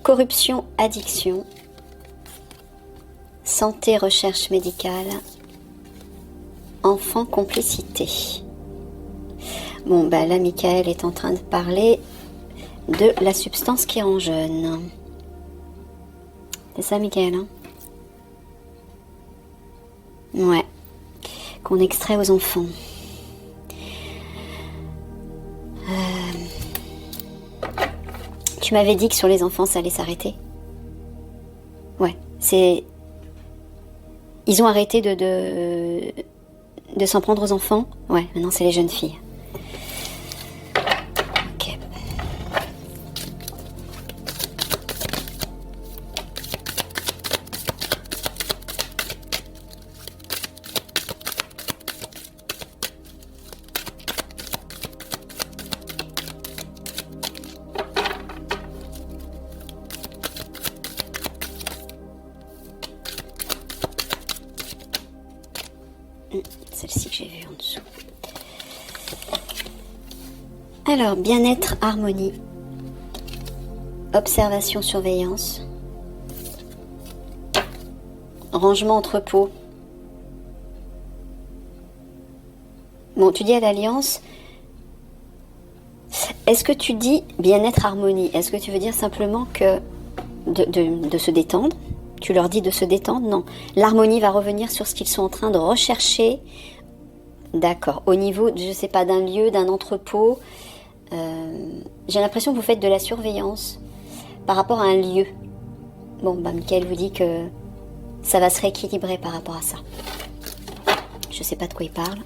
corruption, addiction, santé, recherche médicale, enfant, complicité. Bon, bah là, Michael est en train de parler de la substance qui rend jeune. C'est ça, Michael, hein? Ouais. Qu'on extrait aux enfants. Tu m'avais dit que sur les enfants, ça allait s'arrêter. Ouais, c'est... Ils ont arrêté de s'en prendre aux enfants. Ouais, maintenant c'est les jeunes filles. Ok. Celle-ci que j'ai vue en dessous. Alors, bien-être, harmonie, observation, surveillance, rangement, entrepôt. Bon, tu dis à l'Alliance, est-ce que tu dis bien-être, harmonie? Est-ce que tu veux dire simplement que de se détendre? Tu leur dis de se détendre? Non. L'harmonie va revenir sur ce qu'ils sont en train de rechercher. D'accord. Au niveau, je ne sais pas, d'un lieu, d'un entrepôt. J'ai l'impression que vous faites de la surveillance par rapport à un lieu. Bon, bah, Michael vous dit que ça va se rééquilibrer par rapport à ça. Je ne sais pas de quoi il parle.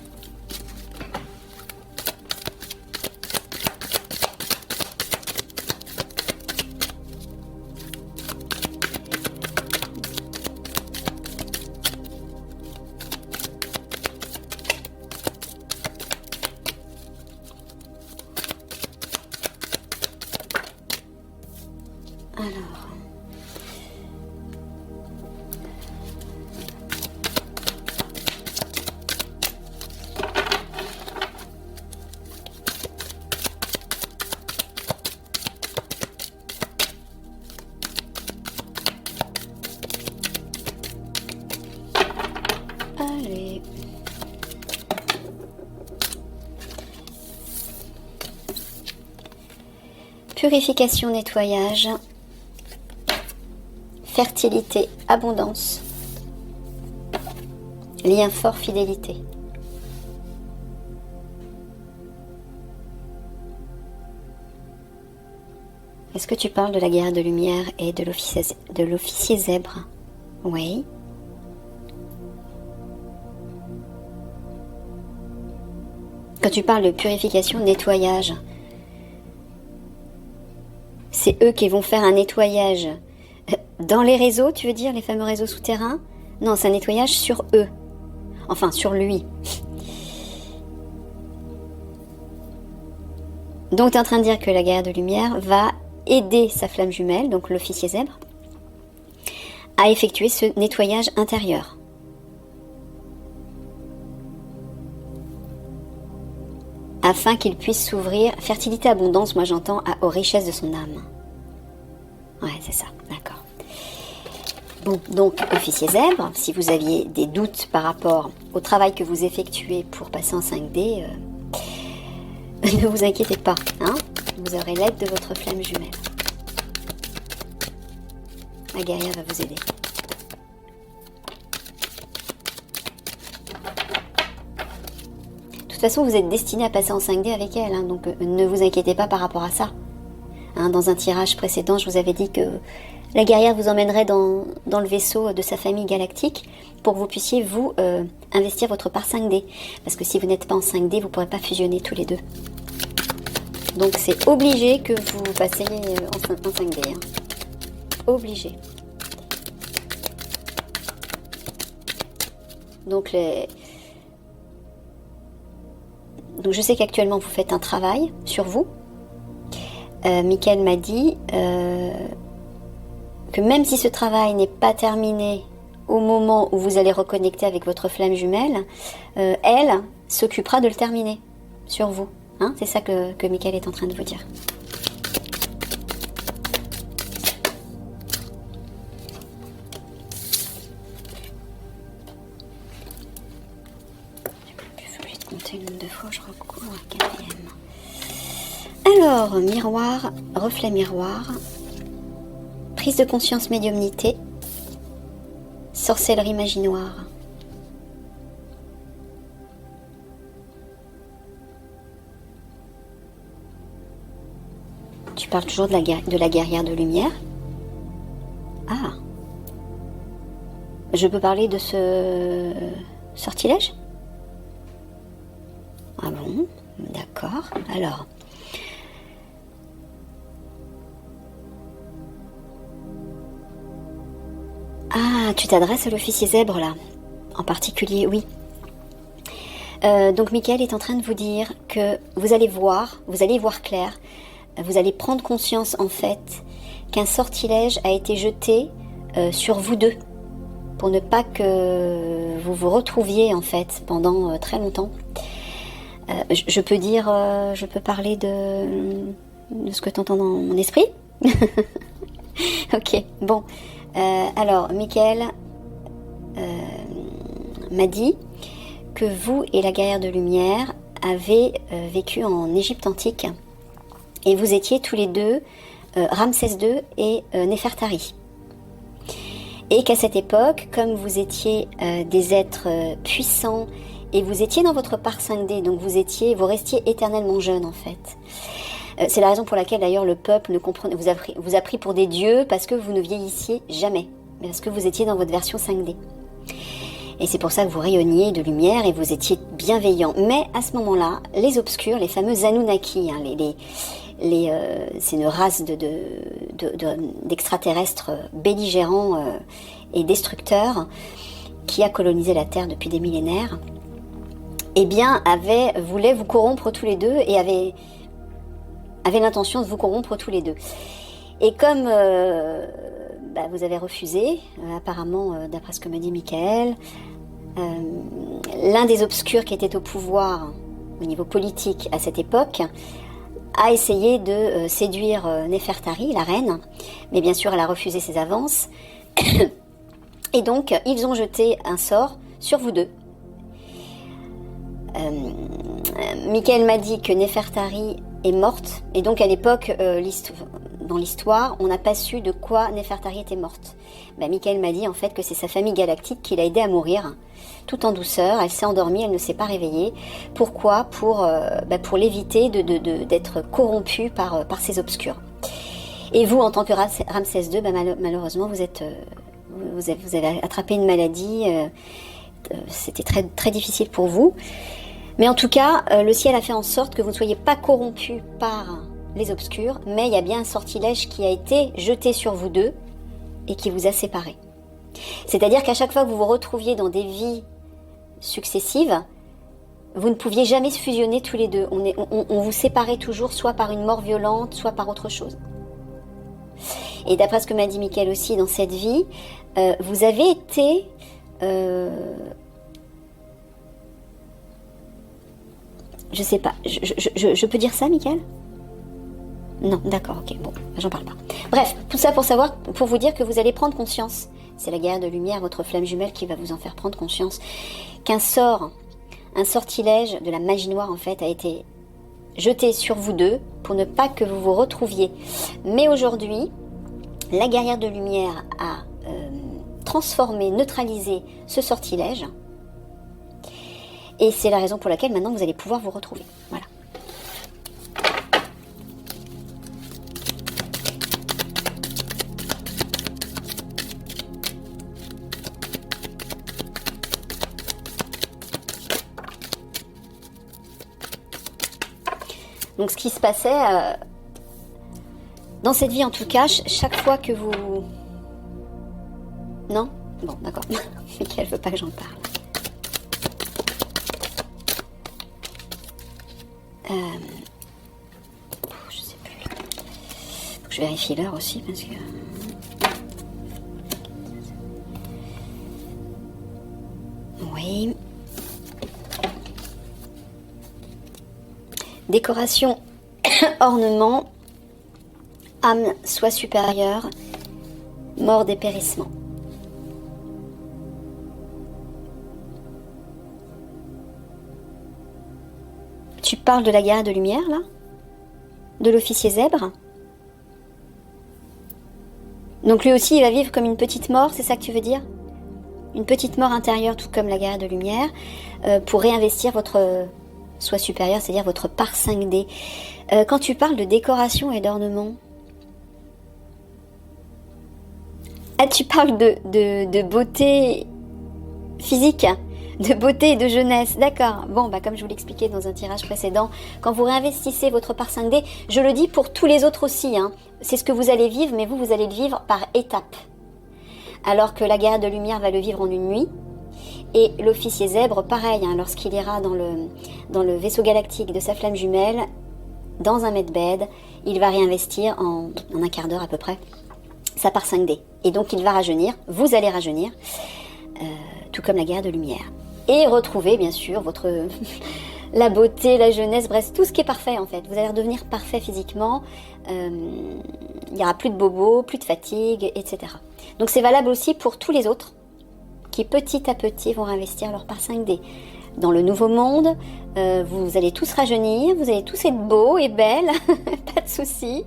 Alors, allez. Purification, nettoyage. Fertilité, abondance, lien fort, fidélité. Est-ce que tu parles de la guerre de lumière et de l'officier zèbre? Oui. Quand tu parles de purification, nettoyage, c'est eux qui vont faire un nettoyage. Dans les réseaux, tu veux dire, les fameux réseaux souterrains? Non, c'est un nettoyage sur eux. Enfin, sur lui. Donc, tu es en train de dire que la guerrière de lumière va aider sa flamme jumelle, donc l'officier zèbre, à effectuer ce nettoyage intérieur. Afin qu'il puisse s'ouvrir, fertilité, abondance, moi j'entends, aux richesses de son âme. Ouais, c'est ça, d'accord. Bon, donc, officier zèbre, si vous aviez des doutes par rapport au travail que vous effectuez pour passer en 5D, ne vous inquiétez pas, hein, vous aurez l'aide de votre flamme jumelle. La guerrière va vous aider. De toute façon, vous êtes destiné à passer en 5D avec elle, hein, donc ne vous inquiétez pas par rapport à ça. Hein, dans un tirage précédent, je vous avais dit que la guerrière vous emmènerait dans le vaisseau de sa famille galactique pour que vous puissiez, vous, investir votre part 5D. Parce que si vous n'êtes pas en 5D, vous ne pourrez pas fusionner tous les deux. Donc c'est obligé que vous passiez en 5D. Hein. Obligé. Donc, Donc je sais qu'actuellement vous faites un travail sur vous. Michael m'a dit que même si ce travail n'est pas terminé au moment où vous allez reconnecter avec votre flamme jumelle, elle s'occupera de le terminer sur vous. Hein, c'est ça que Michael est en train de vous dire. compter le nombre de fois où je recours à quatrième. Alors, miroir, reflet miroir, prise de conscience médiumnité, sorcellerie magie noire. Tu parles toujours de la guerrière de lumière. Ah. Je peux parler de ce sortilège? Ah bon, d'accord. Alors. Ah, tu t'adresses à l'officier zèbre là, en particulier, oui. Donc Michael est en train de vous dire que vous allez voir clair, vous allez prendre conscience en fait qu'un sortilège a été jeté sur vous deux, pour ne pas que vous vous retrouviez en fait pendant très longtemps. Je peux parler de ce que tu entends dans mon esprit. Ok, bon. Alors, Michael m'a dit que vous et la guerrière de lumière avez vécu en Égypte antique et vous étiez tous les deux Ramsès II et Néfertari. Et qu'à cette époque, comme vous étiez des êtres puissants et vous étiez dans votre part 5D, donc vous restiez éternellement jeune en fait. C'est la raison pour laquelle d'ailleurs le peuple vous a pris pour des dieux, parce que vous ne vieillissiez jamais, parce que vous étiez dans votre version 5D. Et c'est pour ça que vous rayonniez de lumière et vous étiez bienveillant. Mais à ce moment-là, les obscurs, les fameux Anunnaki, hein, c'est une race d'extraterrestres belligérants et destructeurs qui a colonisé la Terre depuis des millénaires, eh bien, voulait vous corrompre tous les deux et avait l'intention de vous corrompre tous les deux. Et comme vous avez refusé, apparemment, d'après ce que me dit Michael, l'un des obscurs qui était au pouvoir au niveau politique à cette époque a essayé de séduire Néfertari, la reine, mais bien sûr elle a refusé ses avances. Et donc ils ont jeté un sort sur vous deux. Michael m'a dit que Néfertari est morte, et donc à l'époque, dans l'histoire, on n'a pas su de quoi Néfertari était morte. Michael m'a dit en fait que c'est sa famille galactique qui l'a aidé à mourir, tout en douceur. Elle s'est endormie, elle ne s'est pas réveillée. Pourquoi? Pour l'éviter d'être corrompue par ces obscurs. Et vous, en tant que Ramsès II, malheureusement, vous avez attrapé une maladie. C'était très, très difficile pour vous. Mais en tout cas, le ciel a fait en sorte que vous ne soyez pas corrompus par les obscurs, mais il y a bien un sortilège qui a été jeté sur vous deux et qui vous a séparés. C'est-à-dire qu'à chaque fois que vous vous retrouviez dans des vies successives, vous ne pouviez jamais se fusionner tous les deux. On vous séparait toujours, soit par une mort violente, soit par autre chose. Et d'après ce que m'a dit Michael aussi, dans cette vie, vous avez été... je sais pas, je peux dire ça, Michael? Non, d'accord, ok, bon, j'en parle pas. Bref, tout ça pour vous dire que vous allez prendre conscience. C'est la guerre de lumière, votre flamme jumelle, qui va vous en faire prendre conscience. Qu'un sortilège de la magie noire, en fait, a été jeté sur vous deux pour ne pas que vous vous retrouviez. Mais aujourd'hui, la guerrière de lumière a transformé, neutralisé ce sortilège. Et c'est la raison pour laquelle maintenant vous allez pouvoir vous retrouver. Voilà. Donc ce qui se passait, dans cette vie en tout cas, chaque fois que vous... Non? Bon, d'accord. Michael veut pas que j'en parle. Je sais plus. Faut que je vérifie l'heure aussi parce que... Oui. Décoration, ornement, âme soit supérieure, mort dépérissement. Tu parles de la guerre de lumière, là? De l'officier zèbre? Donc lui aussi, il va vivre comme une petite mort, c'est ça que tu veux dire? Une petite mort intérieure, tout comme la guerre de lumière, pour réinvestir votre soi supérieur, c'est-à-dire votre part 5D. Quand tu parles de décoration et d'ornement, ah, tu parles de beauté physique, de beauté et de jeunesse, d'accord. Bon, bah comme je vous l'expliquais dans un tirage précédent, quand vous réinvestissez votre part 5D, je le dis pour tous les autres aussi, hein, c'est ce que vous allez vivre, mais vous allez le vivre par étapes. Alors que la guerre de lumière va le vivre en une nuit, et l'officier zèbre, pareil, hein, lorsqu'il ira dans le vaisseau galactique de sa flamme jumelle, dans un medbed, il va réinvestir en un quart d'heure à peu près sa part 5D. Et donc il va rajeunir, vous allez rajeunir, tout comme la guerre de lumière. Et retrouver bien sûr la beauté, la jeunesse, bref, tout ce qui est parfait en fait. Vous allez redevenir parfait physiquement, il n'y aura plus de bobos, plus de fatigue, etc. Donc c'est valable aussi pour tous les autres qui petit à petit vont réinvestir leur part 5D. Dans le nouveau monde, vous allez tous rajeunir, vous allez tous être beaux et belles, pas de soucis.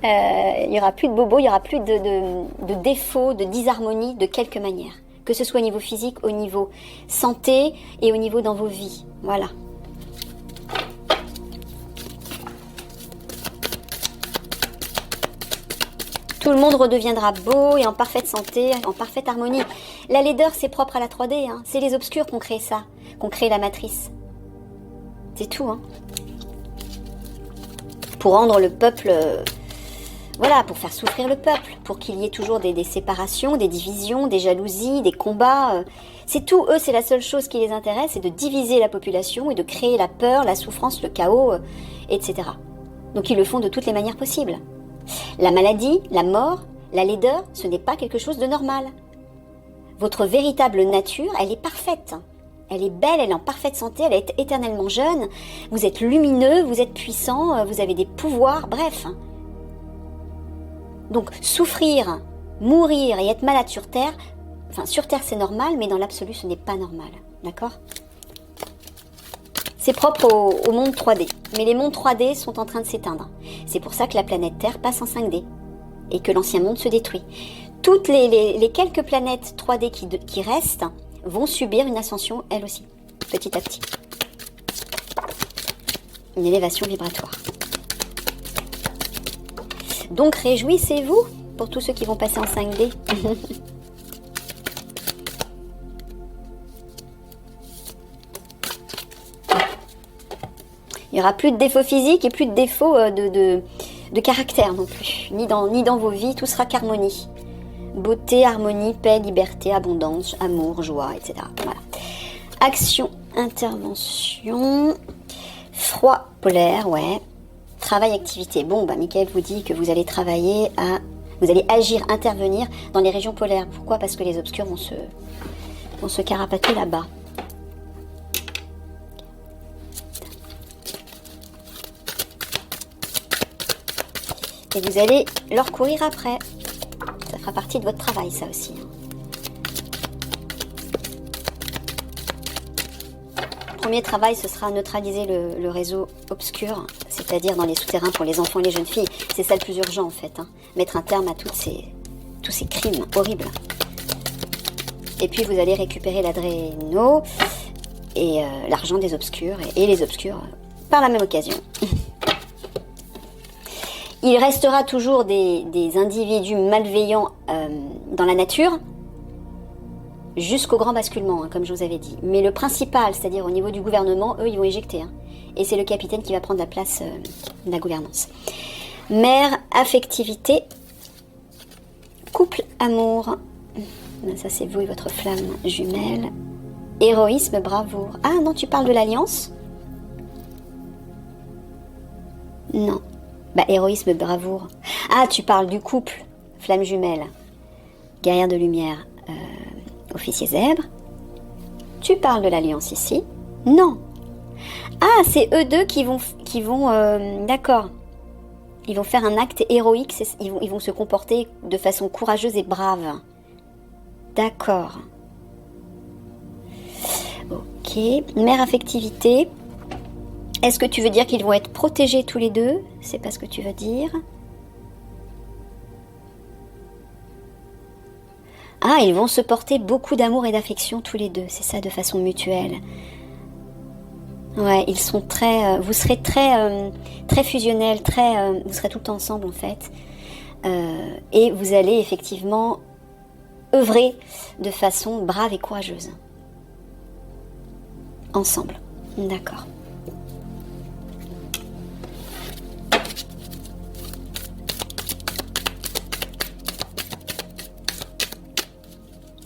Il n'y aura plus de bobos, il n'y aura plus de défauts, de disharmonie de quelque manière. Que ce soit au niveau physique, au niveau santé et au niveau dans vos vies. Voilà. Tout le monde redeviendra beau et en parfaite santé, en parfaite harmonie. La laideur, c'est propre à la 3D. Hein. C'est les obscurs qui ont créé ça, qui ont créé la matrice. C'est tout. Hein. Pour rendre le peuple... voilà, pour faire souffrir le peuple. Pour qu'il y ait toujours des séparations, des divisions, des jalousies, des combats. C'est tout. Eux, c'est la seule chose qui les intéresse, c'est de diviser la population et de créer la peur, la souffrance, le chaos, etc. Donc ils le font de toutes les manières possibles. La maladie, la mort, la laideur, ce n'est pas quelque chose de normal. Votre véritable nature, elle est parfaite. Elle est belle, elle est en parfaite santé, elle est éternellement jeune. Vous êtes lumineux, vous êtes puissant, vous avez des pouvoirs, bref. Donc souffrir, mourir et être malade sur Terre, enfin sur Terre c'est normal, mais dans l'absolu ce n'est pas normal. D'accord ? C'est propre au monde 3D. Mais les mondes 3D sont en train de s'éteindre. C'est pour ça que la planète Terre passe en 5D. Et que l'ancien monde se détruit. Toutes les quelques planètes 3D qui restent vont subir une ascension, elles aussi. Petit à petit. Une élévation vibratoire. Donc réjouissez-vous pour tous ceux qui vont passer en 5D. Il n'y aura plus de défauts physiques et plus de défauts de caractère non plus. Ni dans vos vies, tout sera qu'harmonie. Beauté, harmonie, paix, liberté, abondance, amour, joie, etc. Voilà. Action, intervention, froid polaire, ouais. Travail, activité. Bon, bah Michael vous dit que vous allez vous allez agir, intervenir dans les régions polaires. Pourquoi ? Parce que les obscurs vont se carapater là-bas. Et vous allez leur courir après. Ça fera partie de votre travail, ça aussi. Premier travail, ce sera neutraliser le réseau obscur, c'est-à-dire dans les souterrains pour les enfants et les jeunes filles. C'est ça le plus urgent, en fait. Hein. Mettre un terme à tous ces crimes horribles. Et puis, vous allez récupérer l'adréno et l'argent des obscurs et les obscurs par la même occasion. Il restera toujours des individus malveillants dans la nature jusqu'au grand basculement, hein, comme je vous avais dit. Mais le principal, c'est-à-dire au niveau du gouvernement, eux, ils vont éjecter. Hein, et c'est le capitaine qui va prendre la place de la gouvernance. Mère, affectivité, couple, amour. Ça, c'est vous et votre flamme jumelle. Héroïsme, bravoure. Ah non, tu parles de l'alliance ? Non. Bah, héroïsme, bravoure. Ah, tu parles du couple, flamme jumelle, guerrière de lumière, officier zèbre. Tu parles de l'alliance ici ? Non. Ah, c'est eux deux qui vont d'accord. Ils vont faire un acte héroïque, ils vont se comporter de façon courageuse et brave. D'accord. Ok. Mère affectivité. Est-ce que tu veux dire qu'ils vont être protégés tous les deux? C'est pas ce que tu veux dire. Ah, ils vont se porter beaucoup d'amour et d'affection tous les deux, c'est ça, de façon mutuelle. Ouais, ils sont très... vous serez très fusionnels, vous serez tout le temps ensemble en fait. Et vous allez effectivement œuvrer de façon brave et courageuse. Ensemble. D'accord.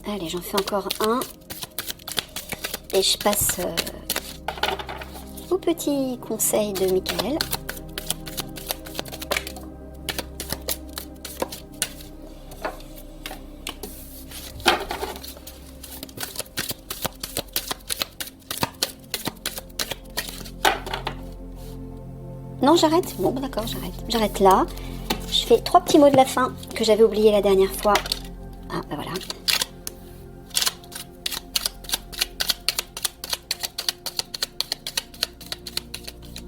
Allez, j'en fais encore un. Et je passe au petit conseil de Michael. Non, j'arrête. Bon, d'accord, j'arrête. J'arrête là. Je fais 3 petits mots de la fin que j'avais oublié la dernière fois. Ah, ben voilà.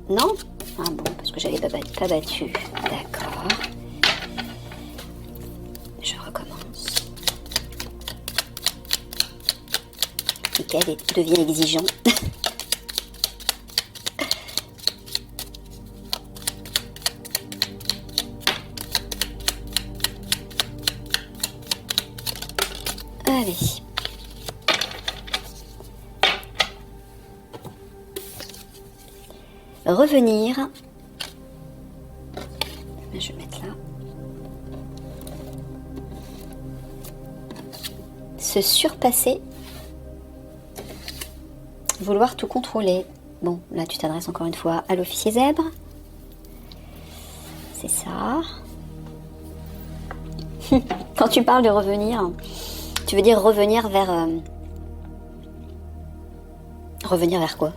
Non? Ah bon, parce que j'avais pas battu. D'accord. Je recommence. Michael devient exigeant. Allez. Revenir. Je vais mettre là. Se surpasser. Vouloir tout contrôler. Bon, là tu t'adresses encore une fois à l'officier zèbre. C'est ça. Quand tu parles de revenir, tu veux dire revenir vers... Revenir vers quoi?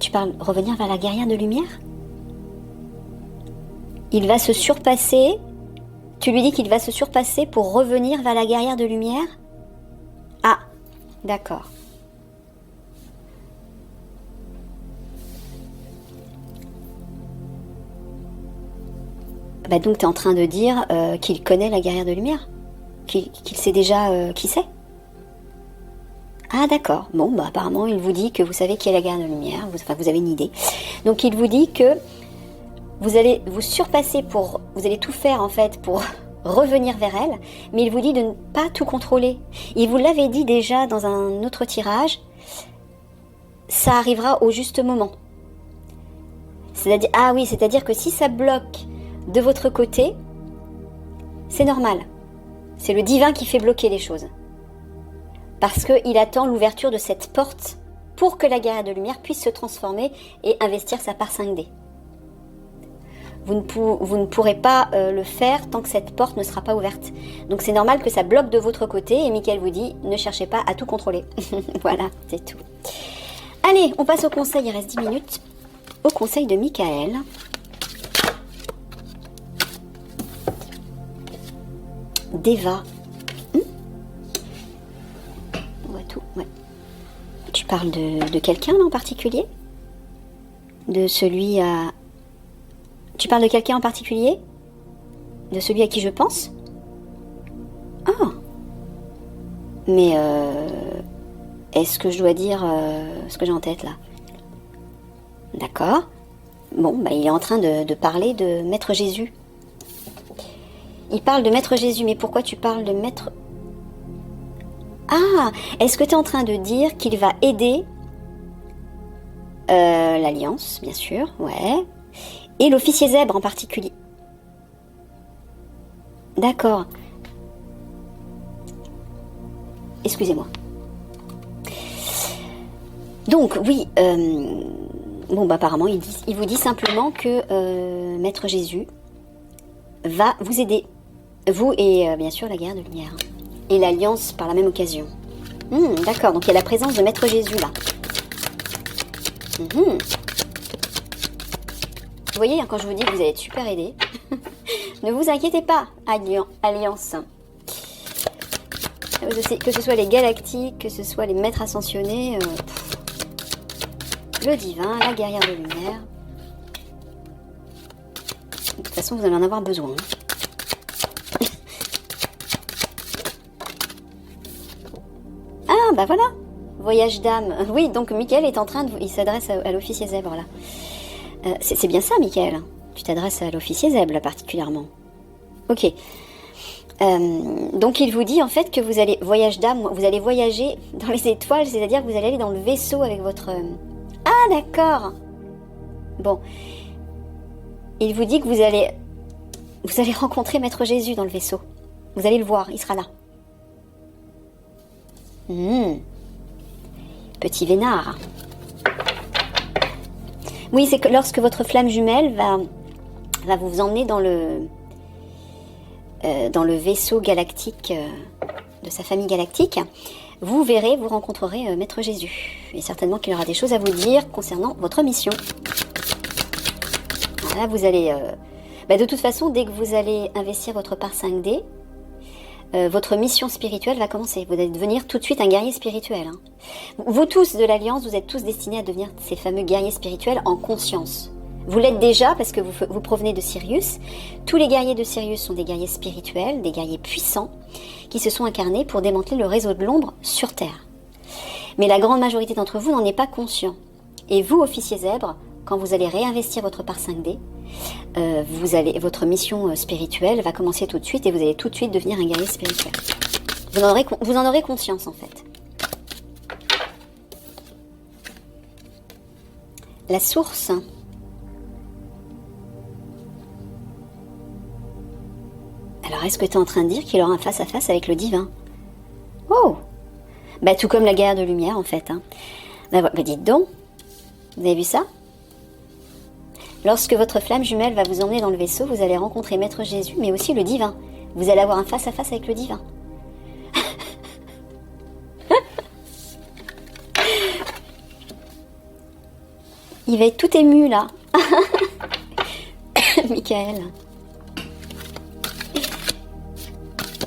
Tu parles revenir vers la guerrière de lumière? Il va se surpasser. Tu lui dis qu'il va se surpasser pour revenir vers la guerrière de lumière? Ah, d'accord. Bah donc tu es en train de dire qu'il connaît la guerrière de lumière? Qu'il sait déjà qui c'est? Ah d'accord, bon bah apparemment il vous dit que vous savez qui est la guerrière de lumière, vous avez une idée. Donc il vous dit que vous allez vous surpasser vous allez tout faire en fait pour revenir vers elle, mais il vous dit de ne pas tout contrôler. Il vous l'avait dit déjà dans un autre tirage, ça arrivera au juste moment. C'est-à-dire, ah oui, c'est-à-dire que si ça bloque de votre côté, c'est normal. C'est le divin qui fait bloquer les choses. Parce qu'il attend l'ouverture de cette porte pour que la guerrière de lumière puisse se transformer et investir sa part 5D. Vous ne pourrez pas le faire tant que cette porte ne sera pas ouverte. Donc c'est normal que ça bloque de votre côté et Michael vous dit ne cherchez pas à tout contrôler. Voilà, c'est tout. Allez, on passe au conseil, il reste 10 minutes. Au conseil de Michael. Deva. On voit tout, ouais. Tu parles de quelqu'un là en particulier? De celui à... Tu parles de quelqu'un en particulier? De celui à qui je pense? Ah. Mais est-ce que je dois dire ce que j'ai en tête là? D'accord. Bon, bah, il est en train de parler de Maître Jésus. Il parle de Maître Jésus, mais pourquoi tu parles de Maître... Ah, est-ce que tu es en train de dire qu'il va aider l'Alliance, bien sûr, ouais, et l'officier zèbre en particulier? D'accord. Excusez-moi. Donc, oui, bon, bah, apparemment, il vous dit simplement que Maître Jésus va vous aider. Vous et, bien sûr, la guerrière de lumière. Et l'Alliance par la même occasion. D'accord, donc il y a la présence de Maître Jésus, là. Vous voyez, hein, quand je vous dis que vous allez être super aidé, ne vous inquiétez pas, Alliance. que ce soit les galactiques, que ce soit les maîtres ascensionnés, le divin, la guerrière de lumière. De toute façon, vous allez en avoir besoin. Ah, bah voilà, voyage d'âme. Oui, donc Michael est en train de... Il s'adresse à l'officier zèbre, là. C'est bien ça, Michael. Tu t'adresses à l'officier zèbre, là, particulièrement. Ok. Donc il vous dit en fait que vous allez, voyage d'âme, vous allez voyager dans les étoiles, c'est-à-dire que vous allez aller dans le vaisseau avec votre... Ah d'accord. Bon. Il vous dit que vous allez rencontrer Maître Jésus dans le vaisseau. Vous allez le voir, il sera là. Petit vénard. Oui, c'est que lorsque votre flamme jumelle va vous emmener dans le vaisseau galactique de sa famille galactique, vous verrez, vous rencontrerez Maître Jésus. Et certainement qu'il aura des choses à vous dire concernant votre mission. Voilà, vous allez... de toute façon, dès que vous allez investir votre part 5D, votre mission spirituelle va commencer. Vous allez devenir tout de suite un guerrier spirituel. Hein. Vous tous de l'Alliance, vous êtes tous destinés à devenir ces fameux guerriers spirituels en conscience. Vous l'êtes déjà parce que vous provenez de Sirius. Tous les guerriers de Sirius sont des guerriers spirituels, des guerriers puissants, qui se sont incarnés pour démanteler le réseau de l'ombre sur Terre. Mais la grande majorité d'entre vous n'en est pas conscient. Et vous, officier zèbre, quand vous allez réinvestir votre part 5D, votre mission spirituelle va commencer tout de suite et vous allez tout de suite devenir un guerrier spirituel. Vous en aurez conscience en fait. La source. Alors, est-ce que tu es en train de dire qu'il aura un face-à-face avec le divin? Oh! Tout comme la guerre de lumière, en fait. Hein. Dites donc, vous avez vu ça? Lorsque votre flamme jumelle va vous emmener dans le vaisseau, vous allez rencontrer Maître Jésus, mais aussi le divin. Vous allez avoir un face-à-face avec le divin. Il va être tout ému, là. Michael.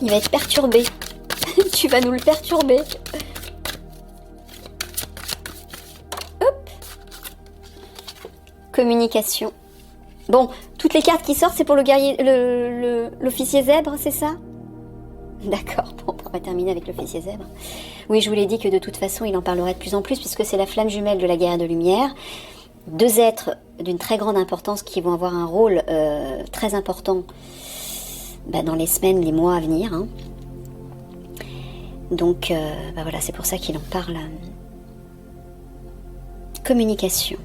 Il va être perturbé. Tu vas nous le perturber. Hop. Communication. Bon, toutes les cartes qui sortent, c'est pour le guerrier, l'officier zèbre, c'est ça? D'accord, bon, on va terminer avec l'officier zèbre. Oui, je vous l'ai dit que de toute façon, il en parlerait de plus en plus, puisque c'est la flamme jumelle de la guerre de lumière. Deux êtres d'une très grande importance qui vont avoir un rôle très important dans les semaines, les mois à venir. Hein. Donc, voilà, c'est pour ça qu'il en parle. Communication.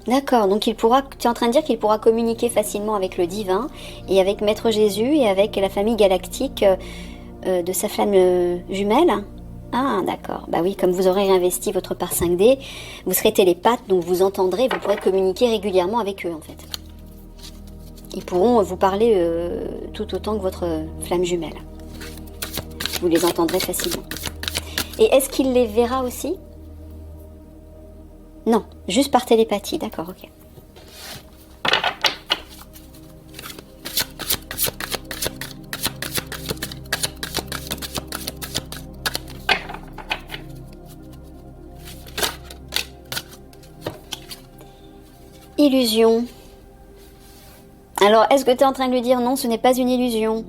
D'accord, donc tu es en train de dire qu'il pourra communiquer facilement avec le divin et avec Maître Jésus et avec la famille galactique de sa flamme jumelle. Ah, d'accord. Bah oui, comme vous aurez réinvesti votre part 5D, vous serez télépathe, donc vous entendrez, vous pourrez communiquer régulièrement avec eux, en fait. Ils pourront vous parler tout autant que votre flamme jumelle. Vous les entendrez facilement. Et est-ce qu'il les verra aussi? Non, juste par télépathie, d'accord, ok. Illusion. Alors, est-ce que tu es en train de lui dire non, ce n'est pas une illusion?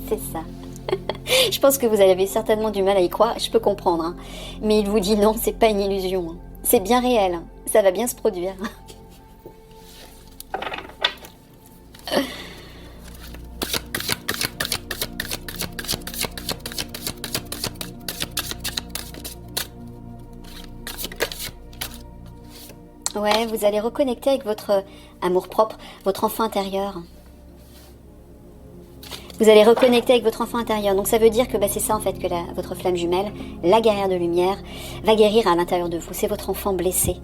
C'est ça. Je pense que vous avez certainement du mal à y croire, je peux comprendre. Hein. Mais il vous dit non, c'est pas une illusion. Hein. C'est bien réel. Hein. Ça va bien se produire. Ouais, vous allez reconnecter avec votre amour-propre, votre enfant intérieur. Vous allez reconnecter avec votre enfant intérieur. Donc ça veut dire que c'est ça en fait que votre flamme jumelle, la guerrière de lumière, va guérir à l'intérieur de vous. C'est votre enfant blessé.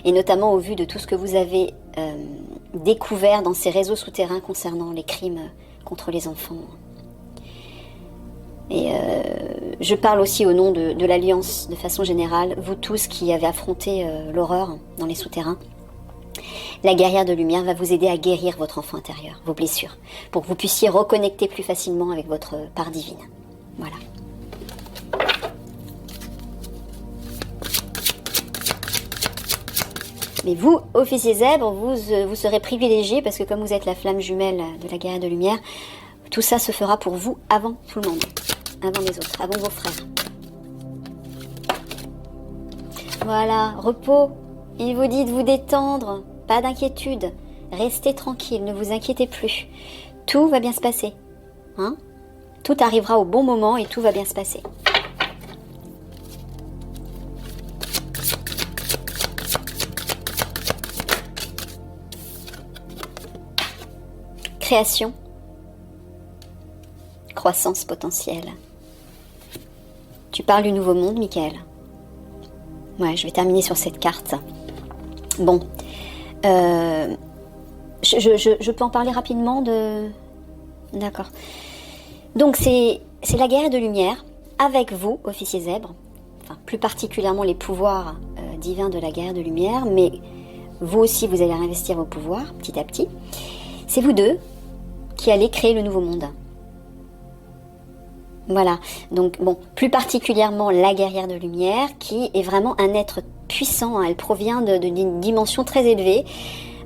Et notamment au vu de tout ce que vous avez découvert dans ces réseaux souterrains concernant les crimes contre les enfants. Et je parle aussi au nom de l'Alliance de façon générale, vous tous qui avez affronté l'horreur dans les souterrains. La guerrière de lumière va vous aider à guérir votre enfant intérieur, vos blessures, pour que vous puissiez reconnecter plus facilement avec votre part divine. Voilà. Mais vous, officier zèbre, vous serez privilégié parce que comme vous êtes la flamme jumelle de la guerrière de lumière, tout ça se fera pour vous avant tout le monde, avant les autres, avant vos frères. Voilà, repos. Il vous dit de vous détendre, pas d'inquiétude. Restez tranquille, ne vous inquiétez plus. Tout va bien se passer. Hein? Tout arrivera au bon moment et tout va bien se passer. Création. Croissance potentielle. Tu parles du nouveau monde, Michael? Ouais, je vais terminer sur cette carte. Bon. Je peux en parler rapidement de... D'accord. Donc, c'est la guerre de lumière avec vous, officier zèbre. Enfin, plus particulièrement les pouvoirs divins de la guerre de lumière, mais vous aussi, vous allez investir vos pouvoirs petit à petit. C'est vous deux qui allez créer le nouveau monde. Voilà, donc bon, plus particulièrement la guerrière de lumière qui est vraiment un être puissant, hein. Elle provient d'une dimension très élevée.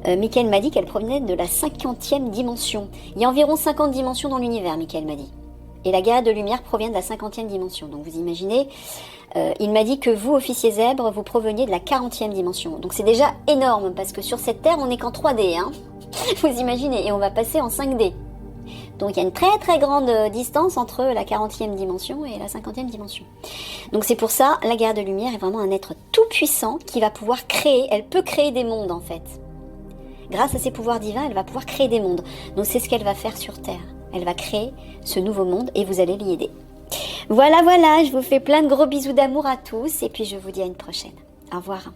Michael m'a dit qu'elle provenait de la 50e dimension. Il y a environ 50 dimensions dans l'univers, Michael m'a dit. Et la guerrière de lumière provient de la 50e dimension. Donc vous imaginez, il m'a dit que vous, officier zèbre, vous proveniez de la 40e dimension. Donc c'est déjà énorme parce que sur cette terre, on n'est qu'en 3D, hein. Vous imaginez, et on va passer en 5D. Donc il y a une très très grande distance entre la 40e dimension et la 50e dimension. Donc c'est pour ça, la guerrière de lumière est vraiment un être tout puissant qui va pouvoir créer, elle peut créer des mondes en fait. Grâce à ses pouvoirs divins, elle va pouvoir créer des mondes. Donc c'est ce qu'elle va faire sur Terre. Elle va créer ce nouveau monde et vous allez l'y aider. Voilà, je vous fais plein de gros bisous d'amour à tous et puis je vous dis à une prochaine. Au revoir.